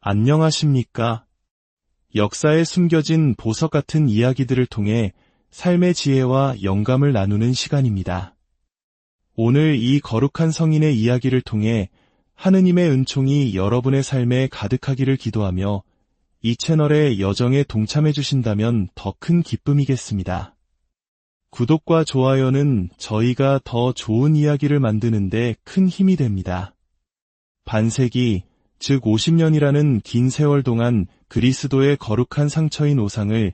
안녕하십니까? 역사에 숨겨진 보석 같은 이야기들을 통해 삶의 지혜와 영감을 나누는 시간입니다. 오늘 이 거룩한 성인의 이야기를 통해 하느님의 은총이 여러분의 삶에 가득하기를 기도하며 이 채널의 여정에 동참해 주신다면 더 큰 기쁨이겠습니다. 구독과 좋아요는 저희가 더 좋은 이야기를 만드는 데 큰 힘이 됩니다. 반세기, 즉 50년이라는 긴 세월 동안 그리스도의 거룩한 상처인 우상을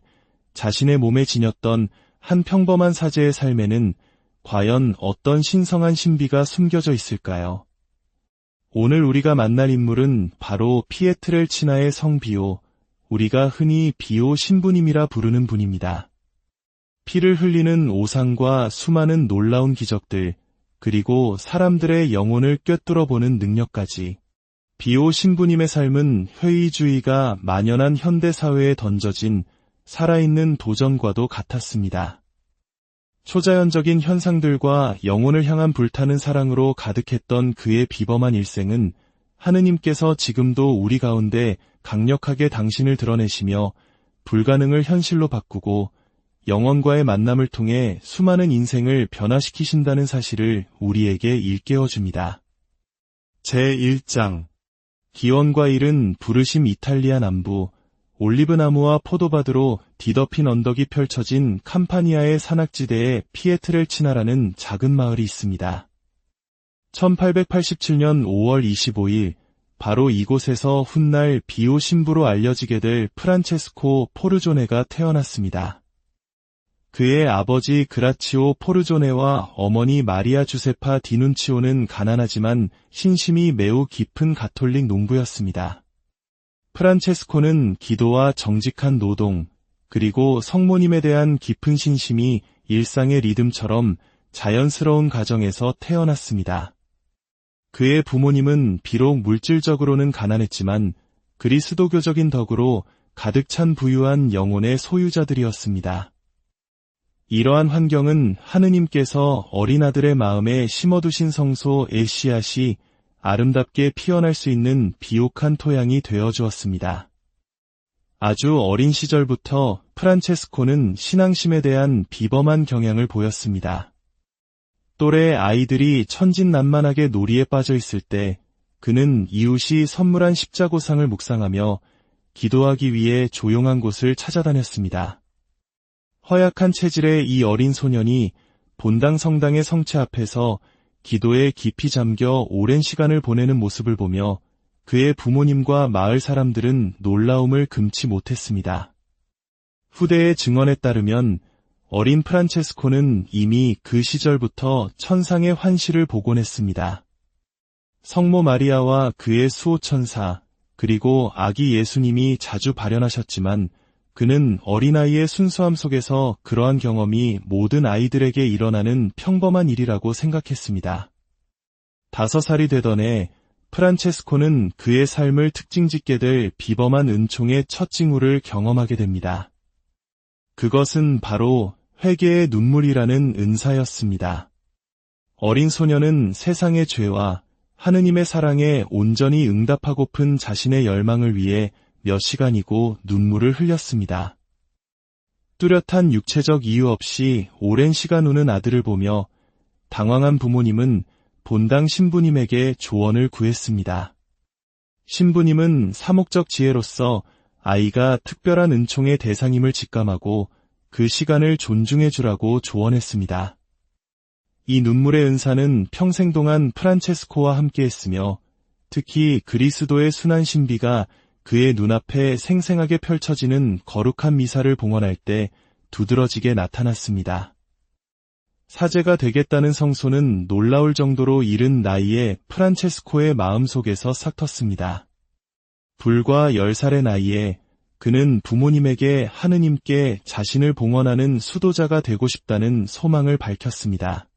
자신의 몸에 지녔던 한 평범한 사제의 삶에는 과연 어떤 신성한 신비가 숨겨져 있을까요? 오늘 우리가 만날 인물은 바로 피에트렐치나의 성 비오, 우리가 흔히 비오 신부님이라 부르는 분입니다. 피를 흘리는 오상과 수많은 놀라운 기적들, 그리고 사람들의 영혼을 꿰뚫어보는 능력까지. 비오 신부님의 삶은 회의주의가 만연한 현대사회에 던져진 살아있는 도전과도 같았습니다. 초자연적인 현상들과 영혼을 향한 불타는 사랑으로 가득했던 그의 비범한 일생은 하느님께서 지금도 우리 가운데 강력하게 당신을 드러내시며 불가능을 현실로 바꾸고 영혼과의 만남을 통해 수많은 인생을 변화시키신다는 사실을 우리에게 일깨워줍니다. 제1장 기원과 일은 부르심 이탈리아 남부 올리브나무와 포도밭으로 뒤덮인 언덕이 펼쳐진 캄파니아의 산악지대에 피에트렐치나라는 작은 마을이 있습니다. 1887년 5월 25일 바로 이곳에서 훗날 비오 신부로 알려지게 될 프란체스코 포르조네가 태어났습니다. 그의 아버지 그라치오 포르조네와 어머니 마리아 주세파 디눈치오는 가난하지만 신심이 매우 깊은 가톨릭 농부였습니다. 프란체스코는 기도와 정직한 노동, 그리고 성모님에 대한 깊은 신심이 일상의 리듬처럼 자연스러운 가정에서 태어났습니다. 그의 부모님은 비록 물질적으로는 가난했지만 그리스도교적인 덕으로 가득 찬 부유한 영혼의 소유자들이었습니다. 이러한 환경은 하느님께서 어린 아들의 마음에 심어두신 성소 에시앗이 아름답게 피어날 수 있는 비옥한 토양이 되어주었습니다. 아주 어린 시절부터 프란체스코는 신앙심에 대한 비범한 경향을 보였습니다. 또래 아이들이 천진난만하게 놀이에 빠져 있을 때 그는 이웃이 선물한 십자고상을 묵상하며 기도하기 위해 조용한 곳을 찾아다녔습니다. 허약한 체질의 이 어린 소년이 본당 성당의 성체 앞에서 기도에 깊이 잠겨 오랜 시간을 보내는 모습을 보며 그의 부모님과 마을 사람들은 놀라움을 금치 못했습니다. 후대의 증언에 따르면 어린 프란체스코는 이미 그 시절부터 천상의 환시를 보곤 했습니다. 성모 마리아와 그의 수호천사, 그리고 아기 예수님이 자주 발현하셨지만 그는 어린아이의 순수함 속에서 그러한 경험이 모든 아이들에게 일어나는 평범한 일이라고 생각했습니다. 5살이 되던 해 프란체스코는 그의 삶을 특징짓게 될 비범한 은총의 첫 징후를 경험하게 됩니다. 그것은 바로 회개의 눈물이라는 은사였습니다. 어린 소녀는 세상의 죄와 하느님의 사랑에 온전히 응답하고픈 자신의 열망을 위해 몇 시간이고 눈물을 흘렸습니다. 뚜렷한 육체적 이유 없이 오랜 시간 우는 아들을 보며 당황한 부모님은 본당 신부님에게 조언을 구했습니다. 신부님은 사목적 지혜로서 아이가 특별한 은총의 대상임을 직감하고 그 시간을 존중해 주라고 조언했습니다. 이 눈물의 은사는 평생 동안 프란체스코와 함께했으며 특히 그리스도의 순한 신비가 그의 눈앞에 생생하게 펼쳐지는 거룩한 미사를 봉헌할 때 두드러지게 나타났습니다. 사제가 되겠다는 성소는 놀라울 정도로 이른 나이에 프란체스코의 마음속에서 싹텄습니다. 불과 10살의 나이에 그는 부모님에게 하느님께 자신을 봉헌하는 수도자가 되고 싶다는 소망을 밝혔습니다.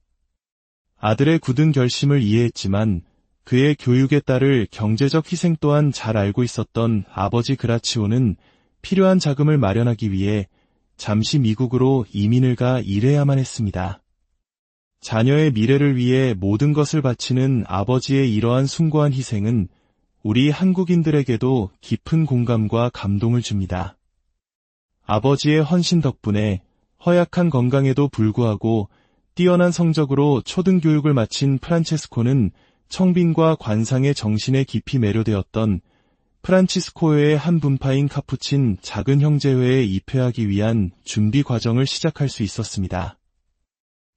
아들의 굳은 결심을 이해했지만 그의 교육에 따를 경제적 희생 또한 잘 알고 있었던 아버지 그라치오는 필요한 자금을 마련하기 위해 잠시 미국으로 이민을 가 일해야만 했습니다. 자녀의 미래를 위해 모든 것을 바치는 아버지의 이러한 숭고한 희생은 우리 한국인들에게도 깊은 공감과 감동을 줍니다. 아버지의 헌신 덕분에 허약한 건강에도 불구하고 뛰어난 성적으로 초등교육을 마친 프란체스코는 청빈과 관상의 정신에 깊이 매료되었던 프란치스코회의 한 분파인 카푸친 작은 형제회에 입회하기 위한 준비 과정을 시작할 수 있었습니다.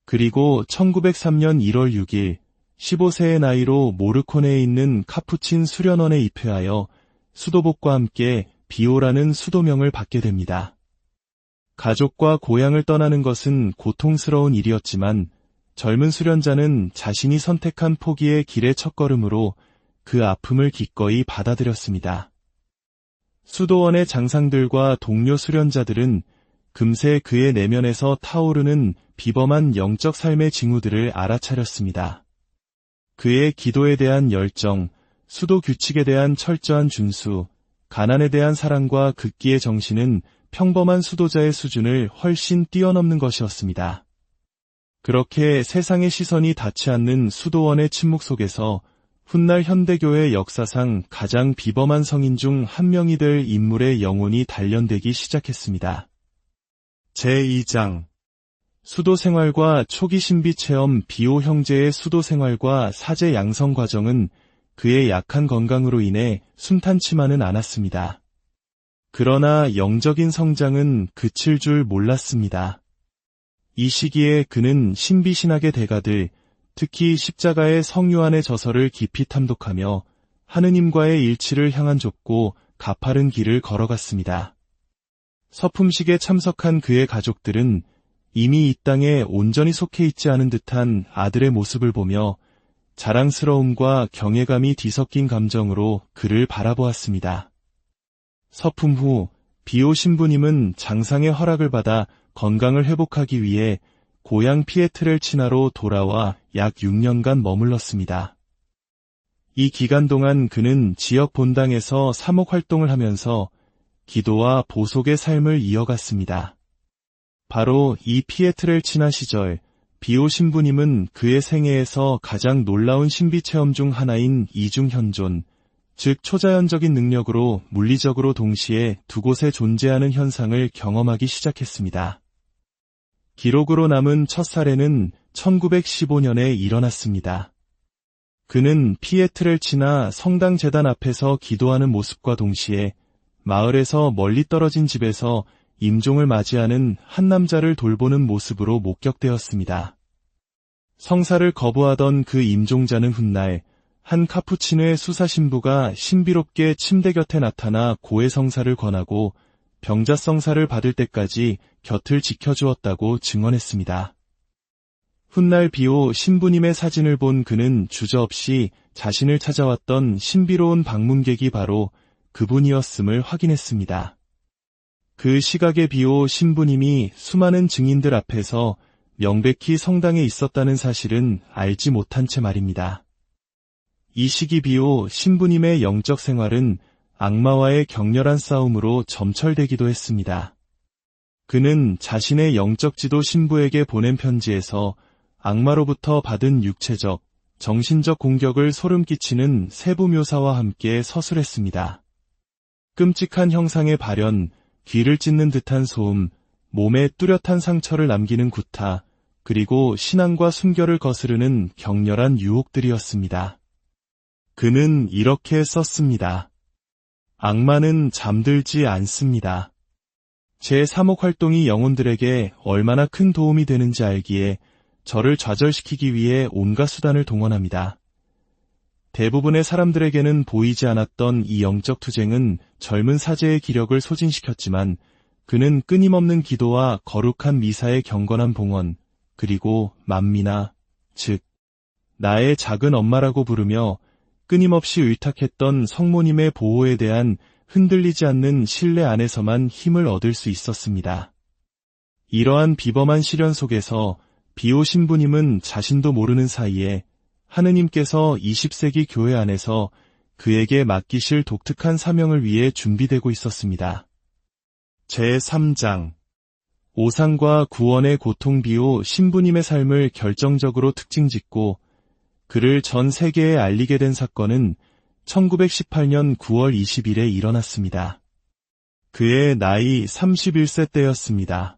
그리고 1903년 1월 6일 15세의 나이로 모르코네에 있는 카푸친 수련원에 입회하여 수도복과 함께 비오라는 수도명을 받게 됩니다. 가족과 고향을 떠나는 것은 고통스러운 일이었지만 젊은 수련자는 자신이 선택한 포기의 길의 첫걸음으로 그 아픔을 기꺼이 받아들였습니다. 수도원의 장상들과 동료 수련자들은 금세 그의 내면에서 타오르는 비범한 영적 삶의 징후들을 알아차렸습니다. 그의 기도에 대한 열정, 수도 규칙에 대한 철저한 준수, 가난에 대한 사랑과 극기의 정신은 평범한 수도자의 수준을 훨씬 뛰어넘는 것이었습니다. 그렇게 세상의 시선이 닿지 않는 수도원의 침묵 속에서 훗날 현대교회 역사상 가장 비범한 성인 중 한 명이 될 인물의 영혼이 단련되기 시작했습니다. 제2장 수도 생활과 초기 신비 체험. 비오 형제의 수도 생활과 사제 양성 과정은 그의 약한 건강으로 인해 순탄치만은 않았습니다. 그러나 영적인 성장은 그칠 줄 몰랐습니다. 이 시기에 그는 신비신학의 대가들, 특히 십자가의 성요한의 저서를 깊이 탐독하며 하느님과의 일치를 향한 좁고 가파른 길을 걸어갔습니다. 서품식에 참석한 그의 가족들은 이미 이 땅에 온전히 속해 있지 않은 듯한 아들의 모습을 보며 자랑스러움과 경외감이 뒤섞인 감정으로 그를 바라보았습니다. 서품 후 비오 신부님은 장상의 허락을 받아 건강을 회복하기 위해 고향 피에트렐치나로 돌아와 약 6년간 머물렀습니다. 이 기간 동안 그는 지역 본당에서 사목 활동을 하면서 기도와 보속의 삶을 이어갔습니다. 바로 이 피에트렐치나 시절 비오 신부님은 그의 생애에서 가장 놀라운 신비 체험 중 하나인 이중현존, 즉 초자연적인 능력으로 물리적으로 동시에 두 곳에 존재하는 현상을 경험하기 시작했습니다. 기록으로 남은 첫 사례는 1915년에 일어났습니다. 그는 피에트렐치나 성당 제단 앞에서 기도하는 모습과 동시에 마을에서 멀리 떨어진 집에서 임종을 맞이하는 한 남자를 돌보는 모습으로 목격되었습니다. 성사를 거부하던 그 임종자는 훗날 한 카푸치노의 수사 신부가 신비롭게 침대 곁에 나타나 고해 성사를 권하고 병자 성사를 받을 때까지 곁을 지켜주었다고 증언했습니다. 훗날 비오 신부님의 사진을 본 그는 주저없이 자신을 찾아왔던 신비로운 방문객이 바로 그분이었음을 확인했습니다. 그 시각의 비오 신부님이 수많은 증인들 앞에서 명백히 성당에 있었다는 사실은 알지 못한 채 말입니다. 이 시기 비오 신부님의 영적 생활은 악마와의 격렬한 싸움으로 점철되기도 했습니다. 그는 자신의 영적 지도 신부에게 보낸 편지에서 악마로부터 받은 육체적, 정신적 공격을 소름 끼치는 세부 묘사와 함께 서술했습니다. 끔찍한 형상의 발현, 귀를 찢는 듯한 소음, 몸에 뚜렷한 상처를 남기는 구타, 그리고 신앙과 순결을 거스르는 격렬한 유혹들이었습니다. 그는 이렇게 썼습니다. 악마는 잠들지 않습니다. 제 사목 활동이 영혼들에게 얼마나 큰 도움이 되는지 알기에 저를 좌절시키기 위해 온갖 수단을 동원합니다. 대부분의 사람들에게는 보이지 않았던 이 영적 투쟁은 젊은 사제의 기력을 소진시켰지만 그는 끊임없는 기도와 거룩한 미사의 경건한 봉헌, 그리고 만미나, 즉 나의 작은 엄마라고 부르며 끊임없이 의탁했던 성모님의 보호에 대한 흔들리지 않는 신뢰 안에서만 힘을 얻을 수 있었습니다. 이러한 비범한 시련 속에서 비오 신부님은 자신도 모르는 사이에 하느님께서 20세기 교회 안에서 그에게 맡기실 독특한 사명을 위해 준비되고 있었습니다. 제3장 오상과 구원의 고통. 비오 신부님의 삶을 결정적으로 특징짓고 그를 전 세계에 알리게 된 사건은 1918년 9월 20일에 일어났습니다. 그의 나이 31세 때였습니다.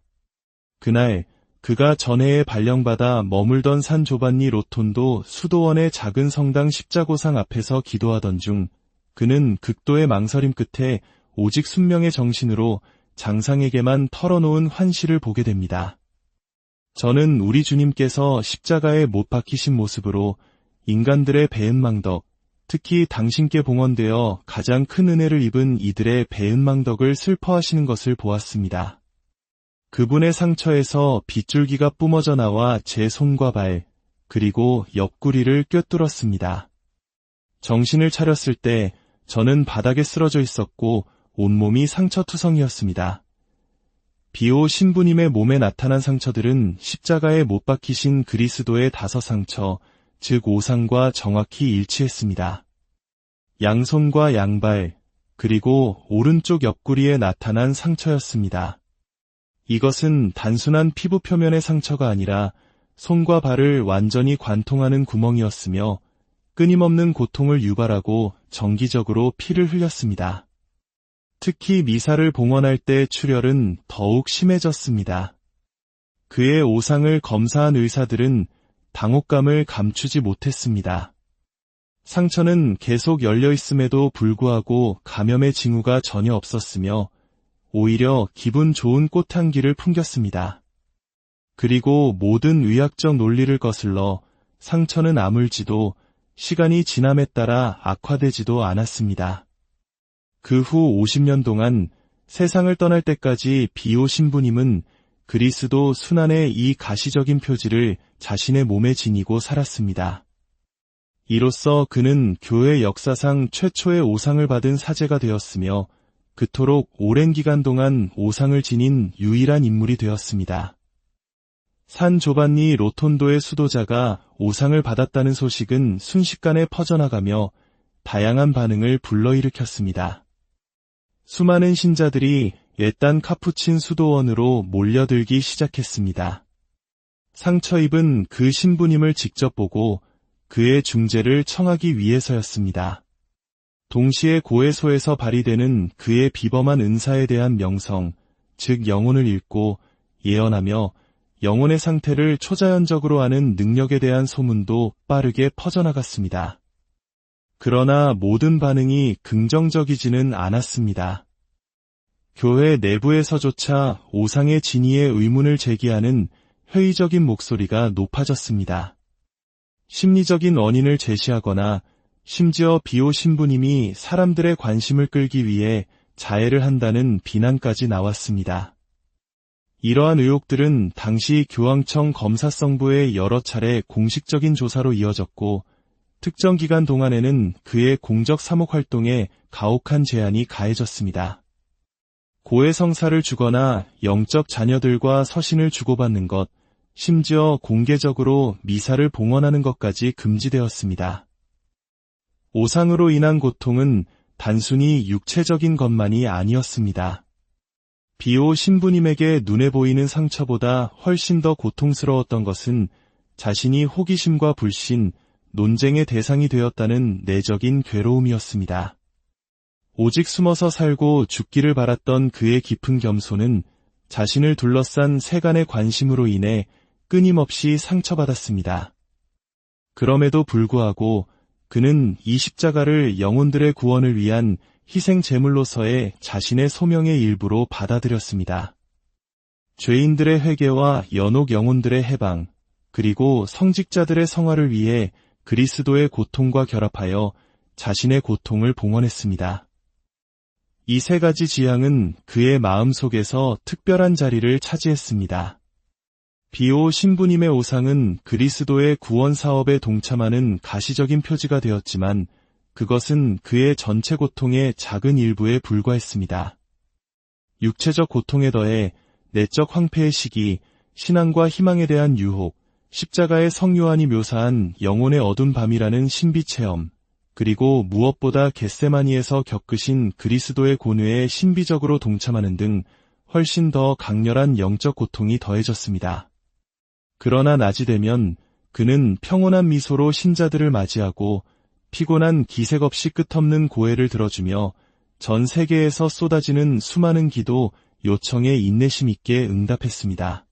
그날 그가 전해에 발령받아 머물던 산 조반니 로톤도 수도원의 작은 성당 십자고상 앞에서 기도하던 중 그는 극도의 망설임 끝에 오직 순명의 정신으로 장상에게만 털어놓은 환시를 보게 됩니다. 저는 우리 주님께서 십자가에 못 박히신 모습으로 인간들의 배은망덕, 특히 당신께 봉헌되어 가장 큰 은혜를 입은 이들의 배은망덕을 슬퍼하시는 것을 보았습니다. 그분의 상처에서 빗줄기가 뿜어져 나와 제 손과 발, 그리고 옆구리를 꿰뚫었습니다. 정신을 차렸을 때 저는 바닥에 쓰러져 있었고 온몸이 상처투성이었습니다. 비오 신부님의 몸에 나타난 상처들은 십자가에 못 박히신 그리스도의 5상처, 즉 오상과 정확히 일치했습니다. 양손과 양발, 그리고 오른쪽 옆구리에 나타난 상처였습니다. 이것은 단순한 피부 표면의 상처가 아니라 손과 발을 완전히 관통하는 구멍이었으며 끊임없는 고통을 유발하고 정기적으로 피를 흘렸습니다. 특히 미사를 봉헌할 때 출혈은 더욱 심해졌습니다. 그의 오상을 검사한 의사들은 당혹감을 감추지 못했습니다. 상처는 계속 열려 있음에도 불구하고 감염의 징후가 전혀 없었으며 오히려 기분 좋은 꽃향기를 풍겼습니다. 그리고 모든 의학적 논리를 거슬러 상처는 아물지도 시간이 지남에 따라 악화되지도 않았습니다. 그 후 50년 동안 세상을 떠날 때까지 비오 신부님은 그리스도 순환의 이 가시적인 표지를 자신의 몸에 지니고 살았습니다. 이로써 그는 교회 역사상 최초의 오상을 받은 사제가 되었으며 그토록 오랜 기간 동안 오상을 지닌 유일한 인물이 되었습니다. 산 조반니 로톤도의 수도자가 오상을 받았다는 소식은 순식간에 퍼져나가며 다양한 반응을 불러일으켰습니다. 수많은 신자들이 옛단 카푸친 수도원으로 몰려들기 시작했습니다. 상처 입은 그 신부님을 직접 보고 그의 중재를 청하기 위해서였습니다. 동시에 고해소에서 발휘되는 그의 비범한 은사에 대한 명성, 즉 영혼을 읽고 예언하며 영혼의 상태를 초자연적으로 아는 능력에 대한 소문도 빠르게 퍼져나갔습니다. 그러나 모든 반응이 긍정적이지는 않았습니다. 교회 내부에서조차 오상의 진위의 의문을 제기하는 회의적인 목소리가 높아졌습니다. 심리적인 원인을 제시하거나 심지어 비오 신부님이 사람들의 관심을 끌기 위해 자해를 한다는 비난까지 나왔습니다. 이러한 의혹들은 당시 교황청 검사성부의 여러 차례 공식적인 조사로 이어졌고 특정 기간 동안에는 그의 공적 사목 활동에 가혹한 제한이 가해졌습니다. 고해 성사를 주거나 영적 자녀들과 서신을 주고받는 것, 심지어 공개적으로 미사를 봉헌하는 것까지 금지되었습니다. 오상으로 인한 고통은 단순히 육체적인 것만이 아니었습니다. 비오 신부님에게 눈에 보이는 상처보다 훨씬 더 고통스러웠던 것은 자신이 호기심과 불신, 논쟁의 대상이 되었다는 내적인 괴로움이었습니다. 오직 숨어서 살고 죽기를 바랐던 그의 깊은 겸손은 자신을 둘러싼 세간의 관심으로 인해 끊임없이 상처받았습니다. 그럼에도 불구하고 그는 이 십자가를 영혼들의 구원을 위한 희생 제물로서의 자신의 소명의 일부로 받아들였습니다. 죄인들의 회개와 연옥 영혼들의 해방, 그리고 성직자들의 성화를 위해 그리스도의 고통과 결합하여 자신의 고통을 봉헌했습니다. 이 세 가지 지향은 그의 마음속에서 특별한 자리를 차지했습니다. 비오 신부님의 오상은 그리스도의 구원 사업에 동참하는 가시적인 표지가 되었지만 그것은 그의 전체 고통의 작은 일부에 불과했습니다. 육체적 고통에 더해 내적 황폐의 시기, 신앙과 희망에 대한 유혹, 십자가의 성요한이 묘사한 영혼의 어두운 밤이라는 신비 체험, 그리고 무엇보다 겟세마니에서 겪으신 그리스도의 고뇌에 신비적으로 동참하는 등 훨씬 더 강렬한 영적 고통이 더해졌습니다. 그러나 낮이 되면 그는 평온한 미소로 신자들을 맞이하고 피곤한 기색 없이 끝없는 고해를 들어주며 전 세계에서 쏟아지는 수많은 기도, 요청에 인내심 있게 응답했습니다.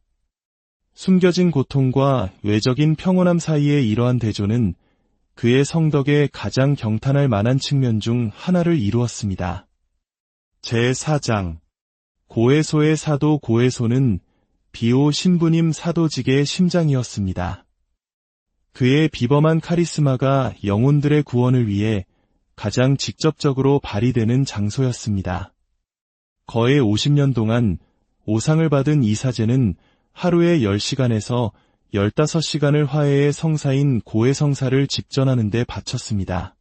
숨겨진 고통과 외적인 평온함 사이의 이러한 대조는 그의 성덕에 가장 경탄할 만한 측면 중 하나를 이루었습니다. 제4장 고해소의 사도 고해소는 비오 신부님 사도직의 심장이었습니다. 그의 비범한 카리스마가 영혼들의 구원을 위해 가장 직접적으로 발휘되는 장소였습니다. 거의 50년 동안 오상을 받은 이 사제는 하루에 10시간에서 15시간을 화해의 성사인 고해성사를 집전하는 데 바쳤습니다.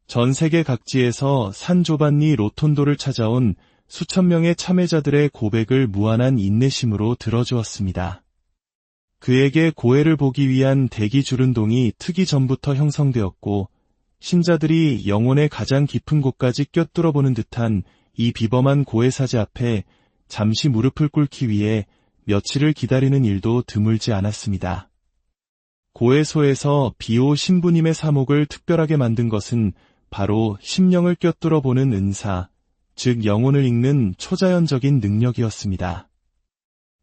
전 세계 각지에서 산 조반니 로톤도를 찾아온 수천 명의 참회자들의 고백을 무한한 인내심으로 들어주었습니다. 그에게 고해를 보기 위한 대기 주른동이 트기 전부터 형성되었고 신자들이 영혼의 가장 깊은 곳까지 꿰뚫어보는 듯한 이 비범한 고해사제 앞에 잠시 무릎을 꿇기 위해 며칠을 기다리는 일도 드물지 않았습니다. 고해소에서 비오 신부님의 사목을 특별하게 만든 것은 바로 심령을 꿰뚫어보는 은사, 즉 영혼을 읽는 초자연적인 능력이었습니다.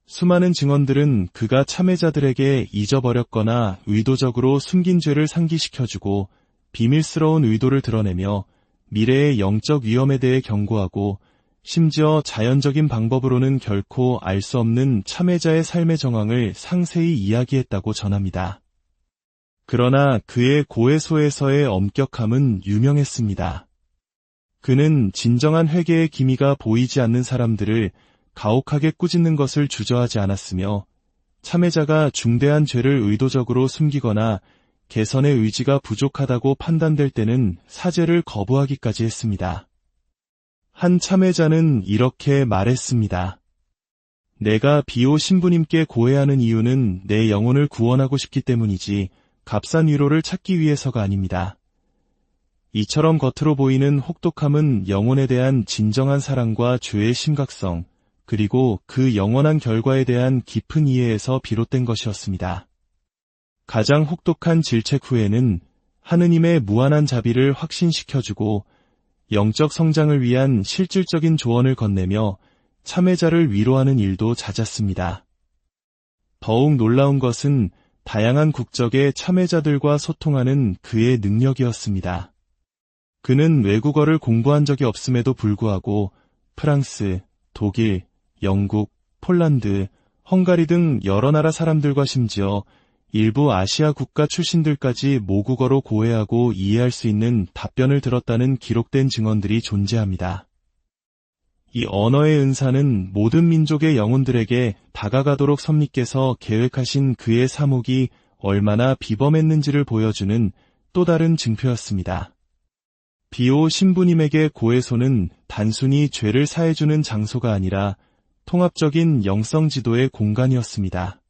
수많은 증언들은 그가 참회자들에게 잊어버렸거나 의도적으로 숨긴 죄를 상기시켜주고 비밀스러운 의도를 드러내며 미래의 영적 위험에 대해 경고하고 심지어 자연적인 방법으로는 결코 알 수 없는 참회자의 삶의 정황을 상세히 이야기했다고 전합니다. 그러나 그의 고해소에서의 엄격함은 유명했습니다. 그는 진정한 회개의 기미가 보이지 않는 사람들을 가혹하게 꾸짖는 것을 주저하지 않았으며 참회자가 중대한 죄를 의도적으로 숨기거나 개선의 의지가 부족하다고 판단될 때는 사죄를 거부하기까지 했습니다. 한 참회자는 이렇게 말했습니다. 내가 비오 신부님께 고해하는 이유는 내 영혼을 구원하고 싶기 때문이지 값싼 위로를 찾기 위해서가 아닙니다. 이처럼 겉으로 보이는 혹독함은 영혼에 대한 진정한 사랑과 죄의 심각성, 그리고 그 영원한 결과에 대한 깊은 이해에서 비롯된 것이었습니다. 가장 혹독한 질책 후에는 하느님의 무한한 자비를 확신시켜주고 영적 성장을 위한 실질적인 조언을 건네며 참회자를 위로하는 일도 잦았습니다. 더욱 놀라운 것은 다양한 국적의 참회자들과 소통하는 그의 능력이었습니다. 그는 외국어를 공부한 적이 없음에도 불구하고 프랑스, 독일, 영국, 폴란드, 헝가리 등 여러 나라 사람들과 심지어 일부 아시아 국가 출신들까지 모국어로 고해하고 이해할 수 있는 답변을 들었다는 기록된 증언들이 존재합니다. 이 언어의 은사는 모든 민족의 영혼들에게 다가가도록 선미께서 계획하신 그의 사목이 얼마나 비범했는지를 보여주는 또 다른 증표였습니다. 비오 신부님에게 고해소는 단순히 죄를 사해주는 장소가 아니라 통합적인 영성 지도의 공간이었습니다.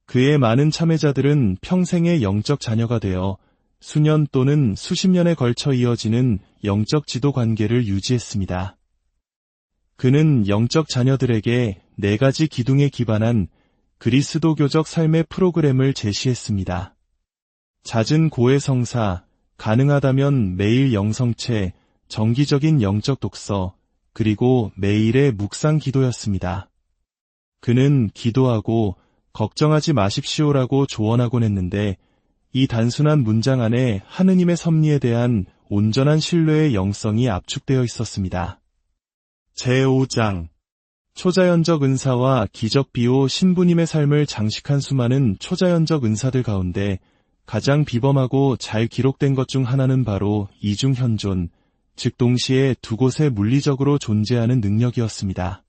그의 많은 참회자들은 평생의 영적 자녀가 되어 수년 또는 수십 년에 걸쳐 이어지는 영적 지도 관계를 유지했습니다. 그는 영적 자녀들에게 4가지 기둥에 기반한 그리스도교적 삶의 프로그램을 제시했습니다. 잦은 고해 성사, 가능하다면 매일 영성체, 정기적인 영적 독서, 그리고 매일의 묵상 기도였습니다. 그는 기도하고 걱정하지 마십시오라고 조언하곤 했는데 이 단순한 문장 안에 하느님의 섭리에 대한 온전한 신뢰의 영성이 압축되어 있었습니다. 제5장 초자연적 은사와 기적 비오 신부님의 삶을 장식한 수많은 초자연적 은사들 가운데 가장 비범하고 잘 기록된 것 중 하나는 바로 이중현존, 즉 동시에 두 곳에 물리적으로 존재하는 능력이었습니다.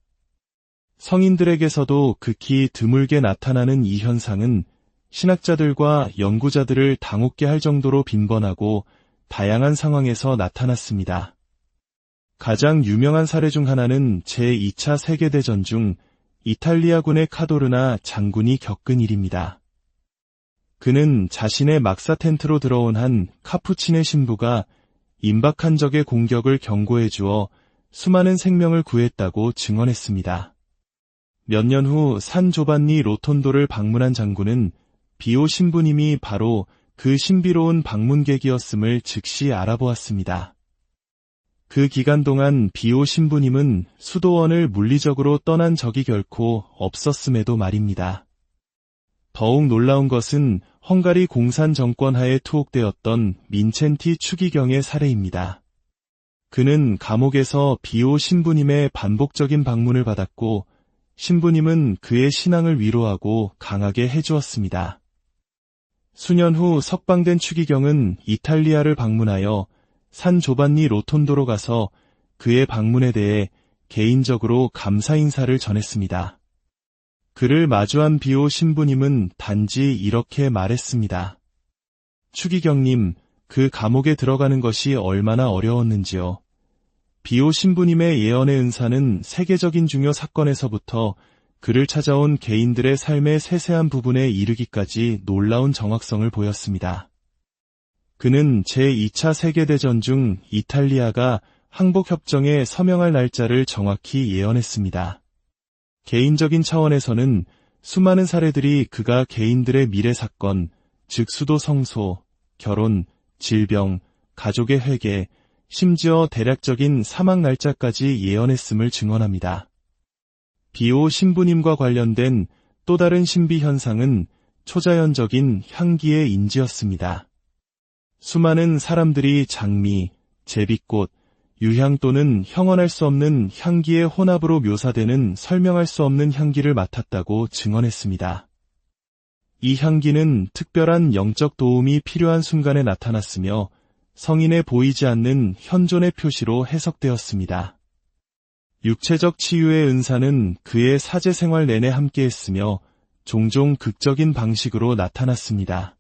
성인들에게서도 극히 드물게 나타나는 이 현상은 신학자들과 연구자들을 당혹게 할 정도로 빈번하고 다양한 상황에서 나타났습니다. 가장 유명한 사례 중 하나는 제2차 세계대전 중 이탈리아군의 카도르나 장군이 겪은 일입니다. 그는 자신의 막사 텐트로 들어온 한 카푸친의 신부가 임박한 적의 공격을 경고해 주어 수많은 생명을 구했다고 증언했습니다. 몇 년 후 산 조반니 로톤도를 방문한 장군은 비오 신부님이 바로 그 신비로운 방문객이었음을 즉시 알아보았습니다. 그 기간 동안 비오 신부님은 수도원을 물리적으로 떠난 적이 결코 없었음에도 말입니다. 더욱 놀라운 것은 헝가리 공산 정권 하에 투옥되었던 민첸티 추기경의 사례입니다. 그는 감옥에서 비오 신부님의 반복적인 방문을 받았고 신부님은 그의 신앙을 위로하고 강하게 해주었습니다. 수년 후 석방된 추기경은 이탈리아를 방문하여 산 조반니 로톤도로 가서 그의 방문에 대해 개인적으로 감사 인사를 전했습니다. 그를 마주한 비오 신부님은 단지 이렇게 말했습니다. 추기경님, 그 감옥에 들어가는 것이 얼마나 어려웠는지요. 비오 신부님의 예언의 은사는 세계적인 중요 사건에서부터 그를 찾아온 개인들의 삶의 세세한 부분에 이르기까지 놀라운 정확성을 보였습니다. 그는 제2차 세계대전 중 이탈리아가 항복협정에 서명할 날짜를 정확히 예언했습니다. 개인적인 차원에서는 수많은 사례들이 그가 개인들의 미래 사건, 즉 수도 성소, 결혼, 질병, 가족의 회개, 심지어 대략적인 사망 날짜까지 예언했음을 증언합니다. 비오 신부님과 관련된 또 다른 신비 현상은 초자연적인 향기의 인지였습니다. 수많은 사람들이 장미, 제비꽃, 유향 또는 형언할 수 없는 향기의 혼합으로 묘사되는 설명할 수 없는 향기를 맡았다고 증언했습니다. 이 향기는 특별한 영적 도움이 필요한 순간에 나타났으며 성인에 보이지 않는 현존의 표시로 해석되었습니다. 육체적 치유의 은사는 그의 사제 생활 내내 함께했으며 종종 극적인 방식으로 나타났습니다.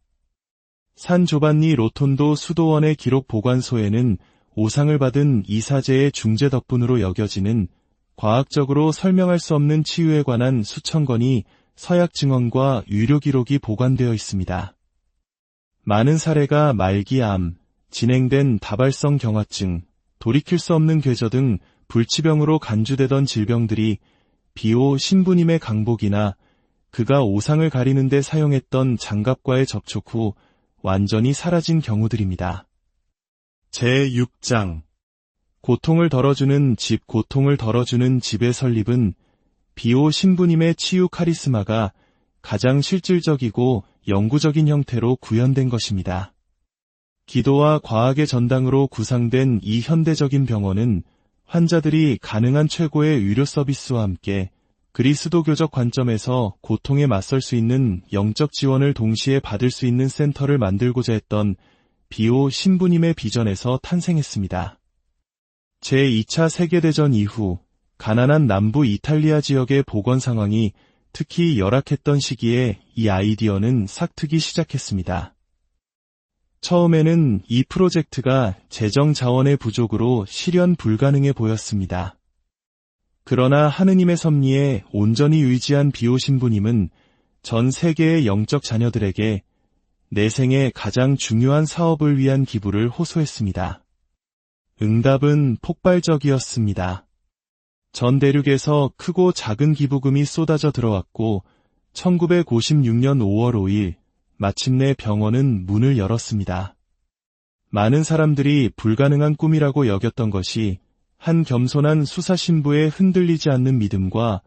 산 조반니 로톤도 수도원의 기록 보관소에는 오상을 받은 이 사제의 중재 덕분으로 여겨지는 과학적으로 설명할 수 없는 치유에 관한 수천 건이 서약 증언과 유료 기록이 보관되어 있습니다. 많은 사례가 말기암, 진행된 다발성 경화증, 돌이킬 수 없는 궤저 등 불치병으로 간주되던 질병들이 비오 신부님의 강복이나 그가 오상을 가리는 데 사용했던 장갑과의 접촉 후 완전히 사라진 경우들입니다. 제6장 고통을 덜어주는 집 고통을 덜어주는 집의 설립은 비오 신부님의 치유 카리스마가 가장 실질적이고 영구적인 형태로 구현된 것입니다. 기도와 과학의 전당으로 구상된 이 현대적인 병원은 환자들이 가능한 최고의 의료 서비스와 함께 그리스도교적 관점에서 고통에 맞설 수 있는 영적 지원을 동시에 받을 수 있는 센터를 만들고자 했던 비오 신부님의 비전에서 탄생했습니다. 제2차 세계대전 이후 가난한 남부 이탈리아 지역의 보건 상황이 특히 열악했던 시기에 이 아이디어는 싹트기 시작했습니다. 처음에는 이 프로젝트가 재정 자원의 부족으로 실현 불가능해 보였습니다. 그러나 하느님의 섭리에 온전히 의지한 비오 신부님은 전 세계의 영적 자녀들에게 내 생의 가장 중요한 사업을 위한 기부를 호소했습니다. 응답은 폭발적이었습니다. 전 대륙에서 크고 작은 기부금이 쏟아져 들어왔고 1956년 5월 5일 마침내 병원은 문을 열었습니다. 많은 사람들이 불가능한 꿈이라고 여겼던 것이 한 겸손한 수사신부의 흔들리지 않는 믿음과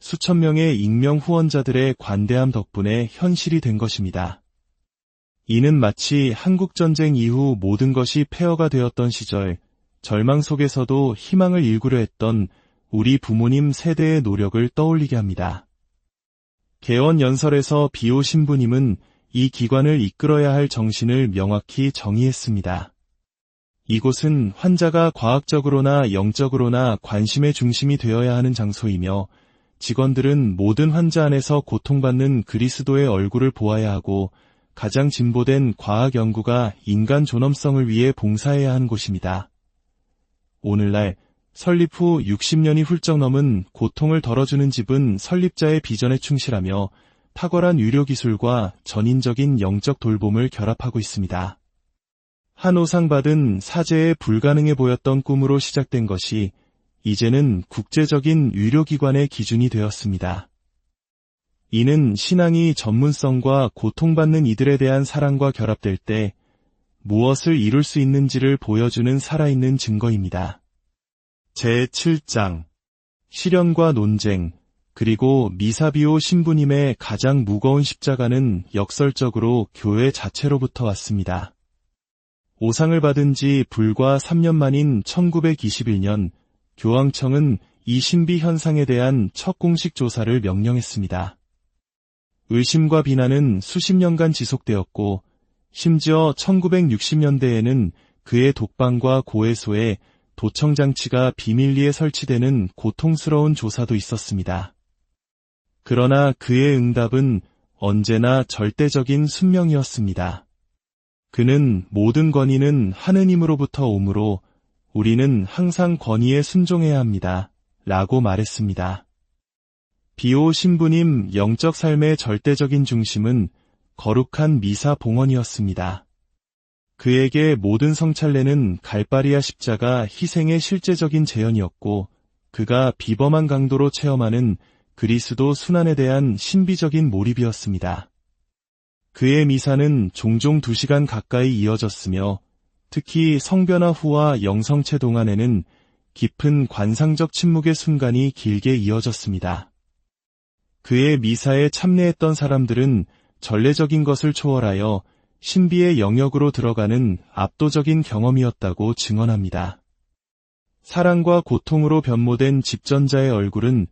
수천 명의 익명 후원자들의 관대함 덕분에 현실이 된 것입니다. 이는 마치 한국전쟁 이후 모든 것이 폐허가 되었던 시절 절망 속에서도 희망을 일구려 했던 우리 부모님 세대의 노력을 떠올리게 합니다. 개원 연설에서 비오 신부님은 이 기관을 이끌어야 할 정신을 명확히 정의했습니다. 이곳은 환자가 과학적으로나 영적으로나 관심의 중심이 되어야 하는 장소이며 직원들은 모든 환자 안에서 고통받는 그리스도의 얼굴을 보아야 하고 가장 진보된 과학 연구가 인간 존엄성을 위해 봉사해야 하는 곳입니다. 오늘날 설립 후 60년이 훌쩍 넘은 고통을 덜어주는 집은 설립자의 비전에 충실하며 탁월한 의료기술과 전인적인 영적 돌봄을 결합하고 있습니다. 한 오상받은 사제의 불가능해 보였던 꿈으로 시작된 것이 이제는 국제적인 의료기관의 기준이 되었습니다. 이는 신앙이 전문성과 고통받는 이들에 대한 사랑과 결합될 때 무엇을 이룰 수 있는지를 보여주는 살아있는 증거입니다. 제7장 시련과 논쟁, 그리고 미사비오 신부님의 가장 무거운 십자가는 역설적으로 교회 자체로부터 왔습니다. 오상을 받은 지 불과 3년 만인 1921년 교황청은 이 신비 현상에 대한 첫 공식 조사를 명령했습니다. 의심과 비난은 수십 년간 지속되었고 심지어 1960년대에는 그의 독방과 고해소에 도청장치가 비밀리에 설치되는 고통스러운 조사도 있었습니다. 그러나 그의 응답은 언제나 절대적인 순명이었습니다. 그는 모든 권위는 하느님으로부터 오므로 우리는 항상 권위에 순종해야 합니다. 라고 말했습니다. 비오 신부님 영적 삶의 절대적인 중심은 거룩한 미사 봉헌이었습니다. 그에게 모든 성찰례는 갈바리아 십자가 희생의 실제적인 재현이었고 그가 비범한 강도로 체험하는 그리스도 순환에 대한 신비적인 몰입이었습니다. 그의 미사는 종종 2시간 가까이 이어졌으며 특히 성변화 후와 영성체 동안에는 깊은 관상적 침묵의 순간이 길게 이어졌습니다. 그의 미사에 참여했던 사람들은 전례적인 것을 초월하여 신비의 영역으로 들어가는 압도적인 경험이었다고 증언합니다. 사랑과 고통으로 변모된 집전자의 얼굴은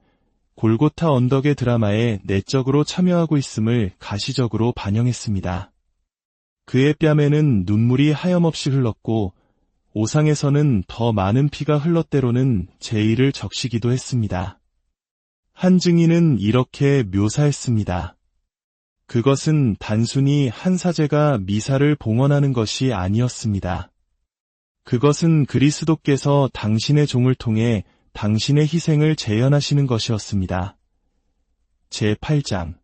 골고타 언덕의 드라마에 내적으로 참여하고 있음을 가시적으로 반영했습니다. 그의 뺨에는 눈물이 하염없이 흘렀고 오상에서는 더 많은 피가 흘렀대로는 제의를 적시기도 했습니다. 한 증인은 이렇게 묘사했습니다. 그것은 단순히 한 사제가 미사를 봉헌하는 것이 아니었습니다. 그것은 그리스도께서 당신의 종을 통해 당신의 희생을 재현하시는 것이었습니다. 제8장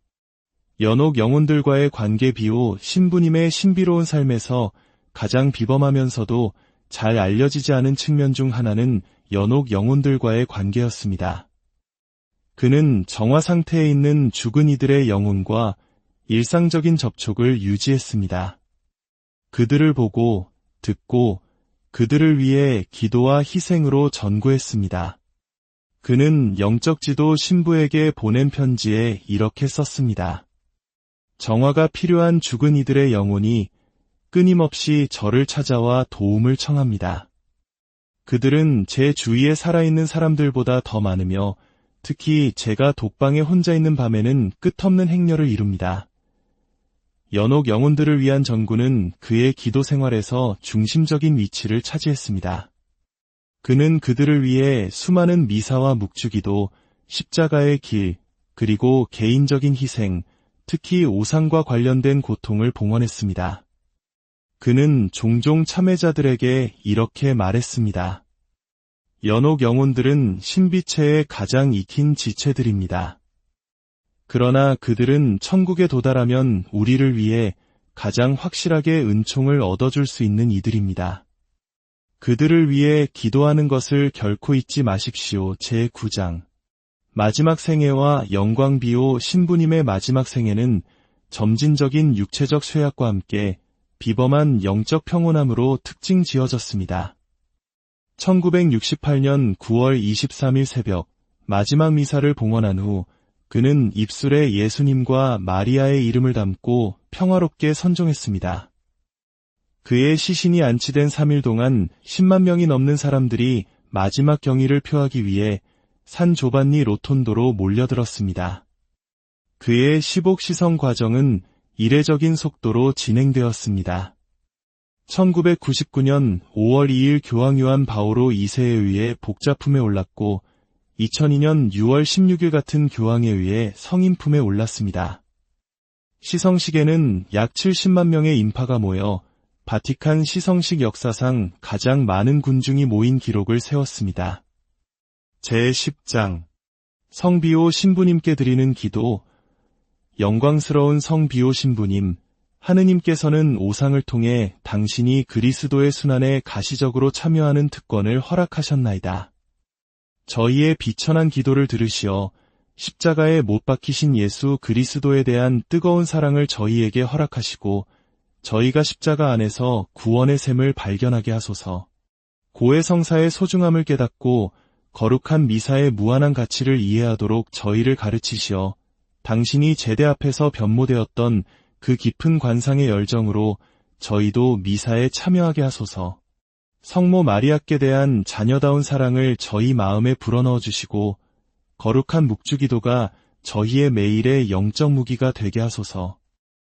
연옥 영혼들과의 관계 비오 신부님의 신비로운 삶에서 가장 비범하면서도 잘 알려지지 않은 측면 중 하나는 연옥 영혼들과의 관계였습니다. 그는 정화 상태에 있는 죽은 이들의 영혼과 일상적인 접촉을 유지했습니다. 그들을 보고, 듣고, 그들을 위해 기도와 희생으로 전구했습니다. 그는 영적 지도 신부에게 보낸 편지에 이렇게 썼습니다. 정화가 필요한 죽은 이들의 영혼이 끊임없이 저를 찾아와 도움을 청합니다. 그들은 제 주위에 살아있는 사람들보다 더 많으며 특히 제가 독방에 혼자 있는 밤에는 끝없는 행렬을 이룹니다. 연옥 영혼들을 위한 전구는 그의 기도 생활에서 중심적인 위치를 차지했습니다. 그는 그들을 위해 수많은 미사와 묵주기도, 십자가의 길, 그리고 개인적인 희생, 특히 오상과 관련된 고통을 봉헌했습니다. 그는 종종 참회자들에게 이렇게 말했습니다. 연옥 영혼들은 신비체에 가장 익힌 지체들입니다. 그러나 그들은 천국에 도달하면 우리를 위해 가장 확실하게 은총을 얻어줄 수 있는 이들입니다. 그들을 위해 기도하는 것을 결코 잊지 마십시오. 제9장 마지막 생애와 영광비오 신부님의 마지막 생애는 점진적인 육체적 쇠약과 함께 비범한 영적 평온함으로 특징 지어졌습니다. 1968년 9월 23일 새벽 마지막 미사를 봉헌한 후 그는 입술에 예수님과 마리아의 이름을 담고 평화롭게 선종했습니다. 그의 시신이 안치된 3일 동안 10만 명이 넘는 사람들이 마지막 경의를 표하기 위해 산 조반니 로톤도로 몰려들었습니다. 그의 시복 시성 과정은 이례적인 속도로 진행되었습니다. 1999년 5월 2일 교황 요한 바오로 2세에 의해 복자품에 올랐고 2002년 6월 16일 같은 교황에 의해 성인품에 올랐습니다. 시성식에는 약 70만 명의 인파가 모여 바티칸 시성식 역사상 가장 많은 군중이 모인 기록을 세웠습니다. 제10장 성비오 신부님께 드리는 기도. 영광스러운 성비오 신부님, 하느님께서는 오상을 통해 당신이 그리스도의 순환에 가시적으로 참여하는 특권을 허락하셨나이다. 저희의 비천한 기도를 들으시어 십자가에 못 박히신 예수 그리스도에 대한 뜨거운 사랑을 저희에게 허락하시고 저희가 십자가 안에서 구원의 샘을 발견하게 하소서. 고해성사의 소중함을 깨닫고 거룩한 미사의 무한한 가치를 이해하도록 저희를 가르치시어 당신이 제대 앞에서 변모되었던 그 깊은 관상의 열정으로 저희도 미사에 참여하게 하소서. 성모 마리아께 대한 자녀다운 사랑을 저희 마음에 불어넣어 주시고 거룩한 묵주기도가 저희의 매일의 영적 무기가 되게 하소서.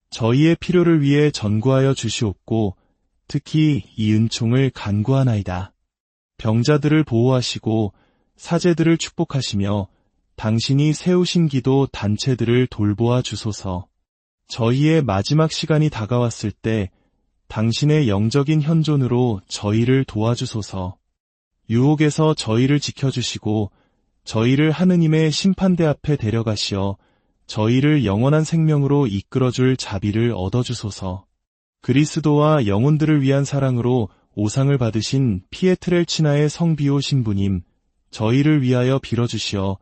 저희의 필요를 위해 전구하여 주시옵고 특히 이 은총을 간구하나이다. 병자들을 보호하시고 사제들을 축복하시며 당신이 세우신 기도 단체들을 돌보아 주소서. 저희의 마지막 시간이 다가왔을 때 당신의 영적인 현존으로 저희를 도와주소서. 유혹에서 저희를 지켜주시고 저희를 하느님의 심판대 앞에 데려가시어 저희를 영원한 생명으로 이끌어줄 자비를 얻어주소서. 그리스도와 영혼들을 위한 사랑으로 오상을 받으신 피에트렐치나의 성비오 신부님, 저희를 위하여 빌어주시어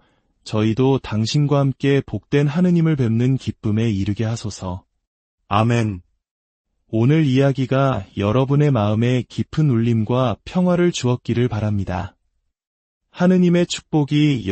저희도 당신과 함께 복된 하느님을 뵙는 기쁨에 이르게 하소서. 아멘. 오늘 이야기가 여러분의 마음에 깊은 울림과 평화를 주었기를 바랍니다. 하느님의 축복이